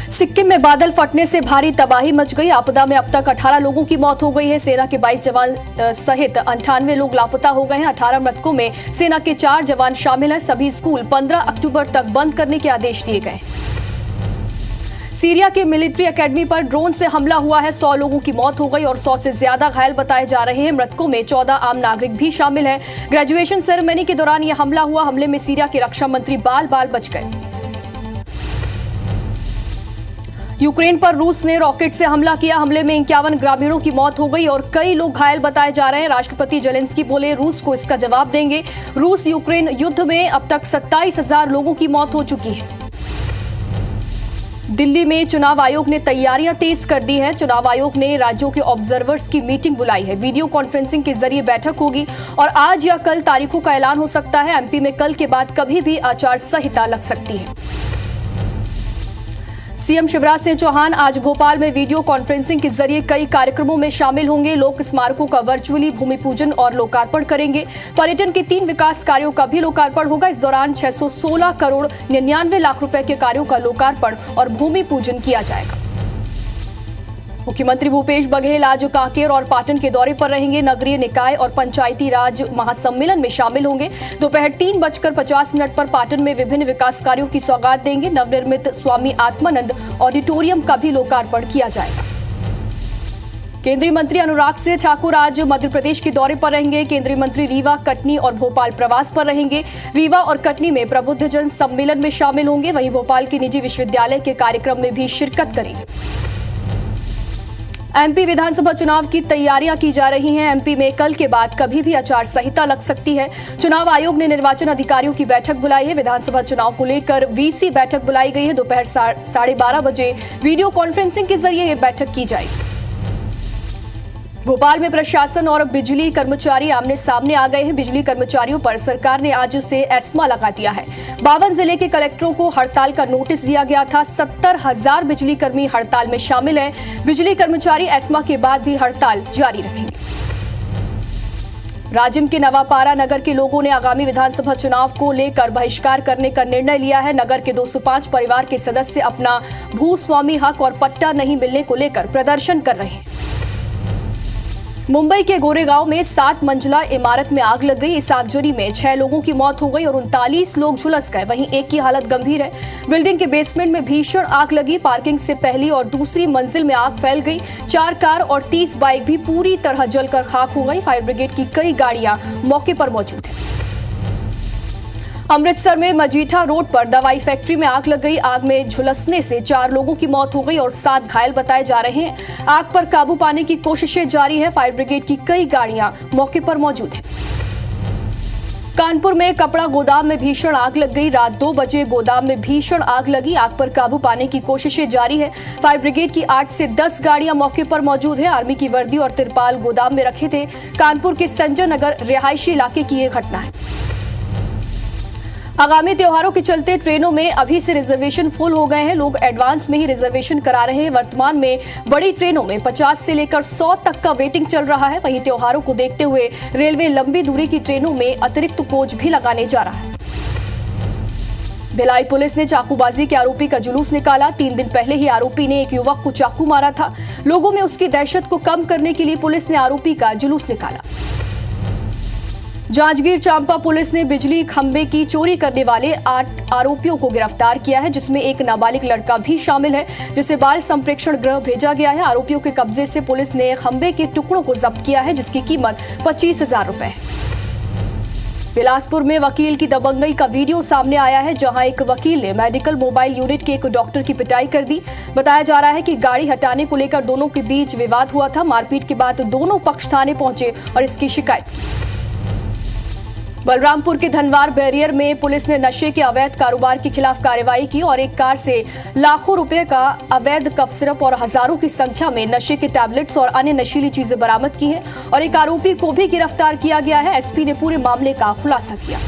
सिक्किम में बादल फटने से भारी तबाही मच गई। आपदा में अब तक 18 लोगों की मौत हो गई है। सेना के 22 जवान सहित 98 लोग लापता हो गए हैं। 18 मृतकों में सेना के 4 जवान शामिल हैं। सभी स्कूल 15 अक्टूबर तक बंद करने के आदेश दिए गए। सीरिया के मिलिट्री एकेडमी पर ड्रोन से हमला हुआ है। 100 लोगों की मौत हो गई और 100 से ज्यादा घायल बताए जा रहे हैं। मृतकों में 14 आम नागरिक भी शामिल हैं। ग्रेजुएशन सेरेमनी के दौरान यह हमला हुआ। हमले में सीरिया के रक्षा मंत्री बाल बच गए। यूक्रेन पर रूस ने रॉकेट से हमला किया। हमले में 51 ग्रामीणों की मौत हो गई और कई लोग घायल बताए जा रहे हैं। राष्ट्रपति जेलेंस्की बोले रूस को इसका जवाब देंगे। रूस यूक्रेन युद्ध में अब तक 27,000 लोगों की मौत हो चुकी है। दिल्ली में चुनाव आयोग ने तैयारियां तेज कर दी हैं। चुनाव आयोग ने राज्यों के ऑब्जर्वर्स की मीटिंग बुलाई है। वीडियो कॉन्फ्रेंसिंग के जरिए बैठक होगी और आज या कल तारीखों का ऐलान हो सकता है। एमपी में कल के बाद कभी भी आचार संहिता लग सकती है। सीएम शिवराज सिंह चौहान आज भोपाल में वीडियो कॉन्फ्रेंसिंग के जरिए कई कार्यक्रमों में शामिल होंगे। लोक स्मारकों का वर्चुअली भूमि पूजन और लोकार्पण करेंगे। पर्यटन के 3 विकास कार्यों का भी लोकार्पण होगा। इस दौरान 616 करोड़ 99 लाख रुपए के कार्यों का लोकार्पण और भूमि पूजन किया जाएगा। मुख्यमंत्री भूपेश बघेल आज कांकेर और पाटन के दौरे पर रहेंगे। नगरीय निकाय और पंचायती राज महासम्मेलन में शामिल होंगे। दोपहर 3:50 पर पाटन में विभिन्न विकास कार्यों की सौगात देंगे। नवनिर्मित स्वामी आत्मानंद ऑडिटोरियम का भी लोकार्पण किया जाएगा। केंद्रीय मंत्री अनुराग सिंह ठाकुर आज मध्य प्रदेश के दौरे पर रहेंगे। केंद्रीय मंत्री रीवा, कटनी और भोपाल प्रवास पर रहेंगे। रीवा और कटनी में प्रबुद्धजन सम्मेलन में शामिल होंगे। वहीं भोपाल के निजी विश्वविद्यालय के कार्यक्रम में भी शिरकत करेंगे। एमपी विधानसभा चुनाव की तैयारियां की जा रही हैं। एमपी में कल के बाद कभी भी आचार संहिता लग सकती है। चुनाव आयोग ने निर्वाचन अधिकारियों की बैठक बुलाई है। विधानसभा चुनाव को लेकर वीसी बैठक बुलाई गई है। दोपहर 12:30 बजे वीडियो कॉन्फ्रेंसिंग के जरिए यह बैठक की जाएगी। भोपाल में प्रशासन और बिजली कर्मचारी आमने सामने आ गए हैं। बिजली कर्मचारियों पर सरकार ने आज से एस्मा लगा दिया है। 52 जिले के कलेक्टरों को हड़ताल का नोटिस दिया गया था। 70,000 बिजली कर्मी हड़ताल में शामिल हैं। बिजली कर्मचारी एस्मा के बाद भी हड़ताल जारी रखेंगे। राजिम के नवापारा नगर के लोगों ने आगामी विधानसभा चुनाव को लेकर बहिष्कार करने का निर्णय लिया है। नगर के 205 परिवार के सदस्य अपना भूस्वामी हक और पट्टा नहीं मिलने को लेकर प्रदर्शन कर रहे हैं। मुंबई के गोरेगांव में 7 मंजिला इमारत में आग लग गई। इस आगजनी में 6 लोगों की मौत हो गई और 39 लोग झुलस गए। वहीं एक की हालत गंभीर है। बिल्डिंग के बेसमेंट में भीषण आग लगी। पार्किंग से पहली और दूसरी मंजिल में आग फैल गई। 4 कार और 30 बाइक भी पूरी तरह जलकर खाक हो गई। फायर ब्रिगेड की कई गाड़ियां मौके पर मौजूद हैं। अमृतसर में मजीठा रोड पर दवाई फैक्ट्री में आग लग गई। आग में झुलसने से 4 लोगों की मौत हो गई और 7 घायल बताए जा रहे हैं। आग पर काबू पाने की कोशिशें जारी है। फायर ब्रिगेड की कई गाड़ियां मौके पर मौजूद हैं। कानपुर में कपड़ा गोदाम में भीषण आग लग गई। रात 2 बजे गोदाम में भीषण आग लगी। आग पर काबू पाने की कोशिशें जारी है। फायर ब्रिगेड की 8 से 10 गाड़ियां मौके पर मौजूद है। आर्मी की वर्दी और तिरपाल गोदाम में रखे थे। कानपुर के संजय नगर रिहायशी इलाके की यह घटना है। आगामी त्योहारों के चलते ट्रेनों में अभी से रिजर्वेशन फुल हो गए हैं। लोग एडवांस में ही रिजर्वेशन करा रहे हैं। वर्तमान में बड़ी ट्रेनों में 50 से लेकर 100 तक का वेटिंग चल रहा है। वहीं त्योहारों को देखते हुए रेलवे लंबी दूरी की ट्रेनों में अतिरिक्त कोच भी लगाने जा रहा है। भिलाई पुलिस ने चाकूबाजी के आरोपी का जुलूस निकाला। 3 दिन पहले ही आरोपी ने एक युवक को चाकू मारा था। लोगों में उसकी दहशत को कम करने के लिए पुलिस ने आरोपी का जुलूस निकाला। जांजगीर चांपा पुलिस ने बिजली खंभे की चोरी करने वाले 8 आरोपियों को गिरफ्तार किया है, जिसमें एक नाबालिग लड़का भी शामिल है, जिसे बाल संप्रेक्षण गृह भेजा गया है। आरोपियों के कब्जे से पुलिस ने खंभे के टुकड़ों को जब्त किया है, जिसकी कीमत 25,000 रुपए है। बिलासपुर में वकील की दबंगई का वीडियो सामने आया है, जहां एक वकील ने मेडिकल मोबाइल यूनिट के एक डॉक्टर की पिटाई कर दी। बताया जा रहा है कि गाड़ी हटाने को लेकर दोनों के बीच विवाद हुआ था। मारपीट के बाद दोनों पक्ष थाने पहुंचे और इसकी शिकायत की। बलरामपुर के धनवार बैरियर में पुलिस ने नशे के अवैध कारोबार के खिलाफ कार्रवाई की और एक कार से लाखों रुपए का अवैध कफ सिरप और हजारों की संख्या में नशे के टैबलेट्स और अन्य नशीली चीजें बरामद की है और एक आरोपी को भी गिरफ्तार किया गया है। एसपी ने पूरे मामले का खुलासा किया।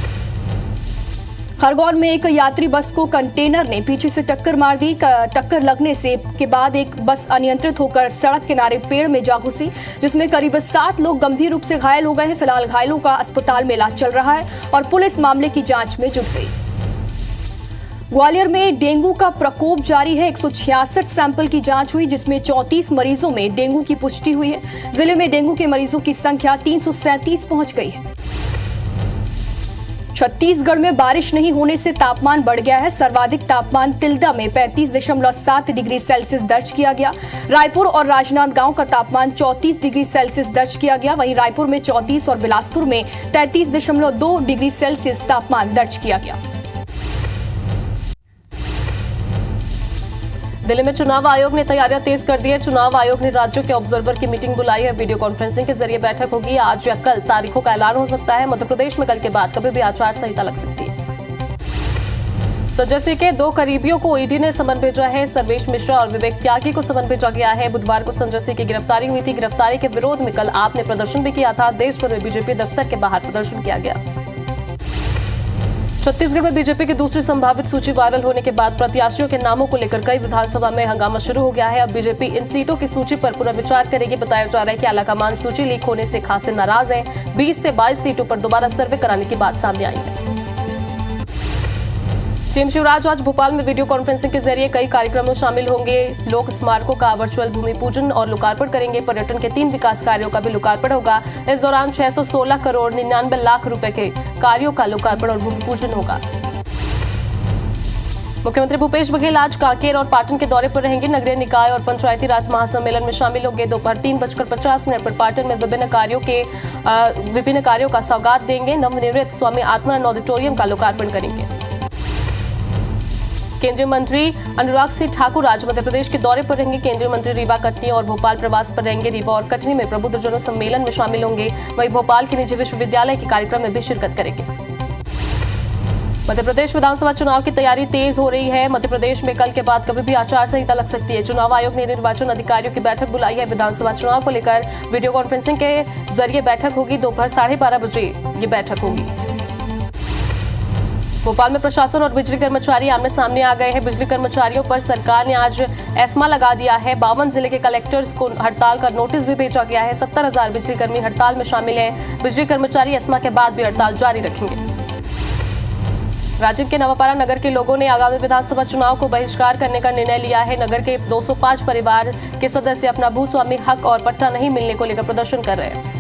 खरगोन में एक यात्री बस को कंटेनर ने पीछे से टक्कर मार दी। टक्कर लगने से के बाद एक बस अनियंत्रित होकर सड़क किनारे पेड़ में जा घुसी, जिसमें करीब 7 लोग गंभीर रूप से घायल हो गए हैं। फिलहाल घायलों का अस्पताल में इलाज चल रहा है और पुलिस मामले की जांच में जुट गई। ग्वालियर में डेंगू का प्रकोप जारी है। 166 सैंपल की जांच हुई, जिसमें 34 मरीजों में डेंगू की पुष्टि हुई है। जिले में डेंगू के मरीजों की संख्या 337 पहुंच गई है। छत्तीसगढ़ में बारिश नहीं होने से तापमान बढ़ गया है। सर्वाधिक तापमान तिल्दा में 35.7 डिग्री सेल्सियस दर्ज किया गया। रायपुर और राजनांदगांव का तापमान 34 डिग्री सेल्सियस दर्ज किया गया। वहीं रायपुर में 34 और बिलासपुर में 33.2 डिग्री सेल्सियस तापमान दर्ज किया गया। दिल्ली में चुनाव आयोग ने तैयारियां तेज कर दी है। चुनाव आयोग ने राज्यों के ऑब्जर्वर की मीटिंग बुलाई है। वीडियो कॉन्फ्रेंसिंग के जरिए बैठक होगी। आज या कल तारीखों का ऐलान हो सकता है। मध्य प्रदेश में कल के बाद कभी भी आचार संहिता लग सकती है। संजय सिंह के 2 करीबियों को ईडी ने समन भेजा है। सर्वेश मिश्रा और विवेक त्यागी को समन भेजा गया है। बुधवार को संजय सिंह की गिरफ्तारी हुई थी। गिरफ्तारी के विरोध में कल आप ने प्रदर्शन भी किया था। देश भर में बीजेपी दफ्तर के बाहर प्रदर्शन किया गया। छत्तीसगढ़ में बीजेपी की दूसरी संभावित सूची वायरल होने के बाद प्रत्याशियों के नामों को लेकर कई विधानसभा में हंगामा शुरू हो गया है। अब बीजेपी इन सीटों की सूची पर पुनर्विचार करेगी। बताया जा रहा है कि आलाकमान सूची लीक होने से खासे नाराज हैं। 20 से 22 सीटों पर दोबारा सर्वे कराने की बात सामने आई है। सीएम शिवराज आज भोपाल में वीडियो कॉन्फ्रेंसिंग के जरिए कई कार्यक्रमों में शामिल होंगे। लोक स्मारकों का वर्चुअल भूमि पूजन और लोकार्पण करेंगे। पर्यटन के 3 विकास कार्यों का भी लोकार्पण होगा। इस दौरान 616 करोड़ 99 लाख रुपए के कार्यों का लोकार्पण और भूमि पूजन होगा। मुख्यमंत्री भूपेश बघेल आज कांकेर और पाटन के दौरे पर रहेंगे। नगरीय निकाय और पंचायती राज महासम्मेलन में शामिल होंगे। दोपहर 3:50 पर पाटन में विभिन्न कार्यों का सौगात देंगे। नवनिर्मित स्वामी आत्मानंद ऑडिटोरियम का लोकार्पण करेंगे। केंद्रीय मंत्री अनुराग सिंह ठाकुर आज मध्य प्रदेश के दौरे पर रहेंगे। केंद्रीय मंत्री रीवा, कटनी और भोपाल प्रवास पर रहेंगे। रीवा और कटनी में प्रबुद्धजनों सम्मेलन में शामिल होंगे। वहीं भोपाल के निजी विश्वविद्यालय के कार्यक्रम में भी शिरकत करेंगे। मध्य प्रदेश विधानसभा चुनाव की तैयारी तेज हो रही है। मध्य प्रदेश में कल के बाद कभी भी आचार संहिता लग सकती है। चुनाव आयोग ने निर्वाचन अधिकारियों की बैठक बुलाई है। विधानसभा चुनाव को लेकर वीडियो कॉन्फ्रेंसिंग के जरिए बैठक होगी। दोपहर 12:30 बजे ये बैठक होगी। भोपाल में प्रशासन और बिजली कर्मचारी आमने सामने आ गए हैं। बिजली कर्मचारियों पर सरकार ने आज एस्मा लगा दिया है। 52 जिले के कलेक्टर्स को हड़ताल का नोटिस भी भेजा गया है। 70,000 बिजली कर्मी हड़ताल में शामिल हैं। बिजली कर्मचारी एस्मा के बाद भी हड़ताल जारी रखेंगे। रांची के नवापारा नगर के लोगों ने आगामी विधानसभा चुनाव को बहिष्कार करने का निर्णय लिया है। नगर के 205 परिवार के सदस्य अपना भूस्वामी हक और पट्टा नहीं मिलने को लेकर प्रदर्शन कर रहे हैं।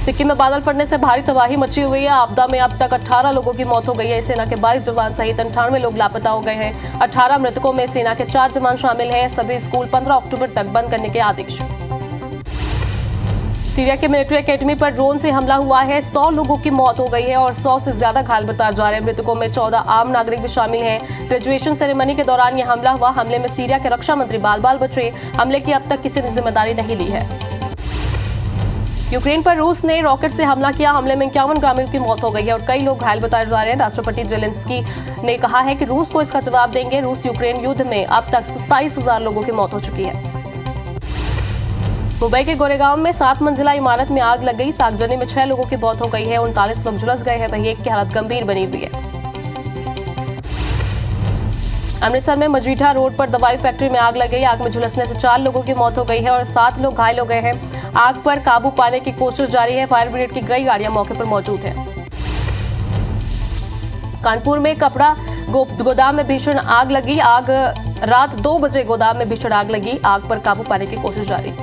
सिक्किम में बादल फटने से भारी तबाही मची हुई है। आपदा में अब तक 18 लोगों की मौत हो गई है। सेना के 22 जवान सहित 98 लोग लापता हो गए हैं। 18 मृतकों में सेना के 4 जवान शामिल हैं। सभी स्कूल 15 अक्टूबर तक बंद करने के आदेश। सीरिया के मिलिट्री एकेडमी पर ड्रोन से हमला हुआ है। 100 लोगों की मौत हो गई है और 100 से ज्यादा घायल बताए जा रहे हैं। मृतकों में 14 आम नागरिक भी शामिल हैं। ग्रेजुएशन सेरेमनी के दौरान यह हमला हुआ। हमले में सीरिया के रक्षा मंत्री बाल बचे। हमले की अब तक किसी ने जिम्मेदारी नहीं ली है। यूक्रेन पर रूस ने रॉकेट से हमला किया। हमले में 51 ग्रामीणों की मौत हो गई है और कई लोग घायल बताए जा रहे हैं। राष्ट्रपति जेलेंस्की ने कहा है कि रूस को इसका जवाब देंगे। रूस यूक्रेन युद्ध में अब तक 27,000 लोगों की मौत हो चुकी है। मुंबई के गोरेगांव में 7 मंजिला इमारत में आग लग गई। आगजनी में 6 लोगों की मौत हो गई है। 39 लोग झुलस गए हैं। वहीं एक की हालत गंभीर बनी हुई है। अमृतसर में मजीठा रोड पर दवाई फैक्ट्री में आग लग गई। आग में झुलसने से 4 लोगों की मौत हो गई है और 7 लोग घायल हो गए हैं। आग पर काबू पाने की कोशिश जारी है। फायर ब्रिगेड की कई गाड़ियां मौके पर मौजूद हैं। कानपुर में कपड़ा गोदाम में भीषण आग लगी। आग रात 2 बजे गोदाम में भीषण आग लगी। आग पर काबू पाने की कोशिश जारी।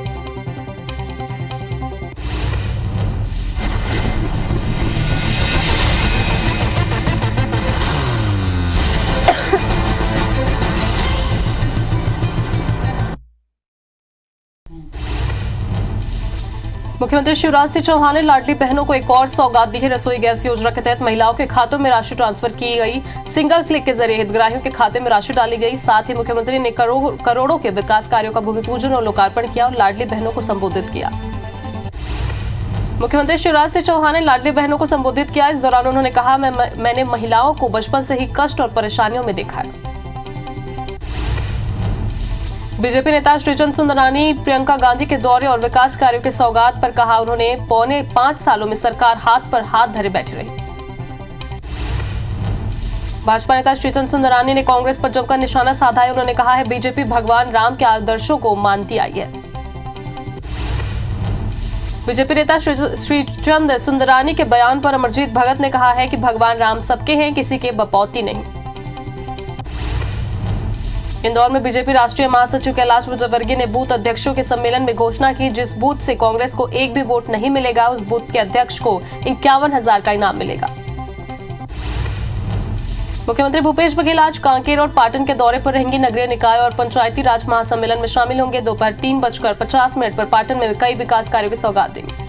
मुख्यमंत्री शिवराज सिंह चौहान ने लाडली बहनों को एक और सौगात दी है। रसोई गैस योजना के तहत महिलाओं के खातों में राशि ट्रांसफर की गई। सिंगल क्लिक के जरिए हितग्राहियों के खाते में राशि डाली गई। साथ ही मुख्यमंत्री ने करोड़ों के विकास कार्यों का भूमि पूजन और लोकार्पण किया और लाडली बहनों को संबोधित किया। मुख्यमंत्री शिवराज सिंह चौहान ने लाडली बहनों को संबोधित किया। इस दौरान उन्होंने कहा, मैंने महिलाओं को बचपन से ही कष्ट और परेशानियों में देखा है। बीजेपी नेता श्रीचंद सुंदरानी प्रियंका गांधी के दौरे और विकास कार्यों के सौगात पर कहा, उन्होंने 5.25 सालों में सरकार हाथ पर हाथ धरे बैठी रही। भाजपा नेता श्रीचंद सुंदरानी ने कांग्रेस पर जमकर निशाना साधा है। उन्होंने कहा है, बीजेपी भगवान राम के आदर्शों को मानती आई है। बीजेपी नेता श्रीचंद सुंदरानी के बयान पर अमरजीत भगत ने कहा है कि भगवान राम सबके हैं, किसी के बपौती नहीं। इंदौर में बीजेपी राष्ट्रीय महासचिव कैलाश विजयवर्गीय ने बूथ अध्यक्षों के सम्मेलन में घोषणा की, जिस बूथ से कांग्रेस को एक भी वोट नहीं मिलेगा उस बूथ के अध्यक्ष को 51,000 का इनाम मिलेगा। मुख्यमंत्री भूपेश बघेल आज कांकेर और पाटन के दौरे पर रहेंगी। नगरीय निकाय और पंचायती राज महासम्मेलन में शामिल होंगे। दोपहर 3:50 पर पाटन में कई विकास कार्यों की सौगात देंगे।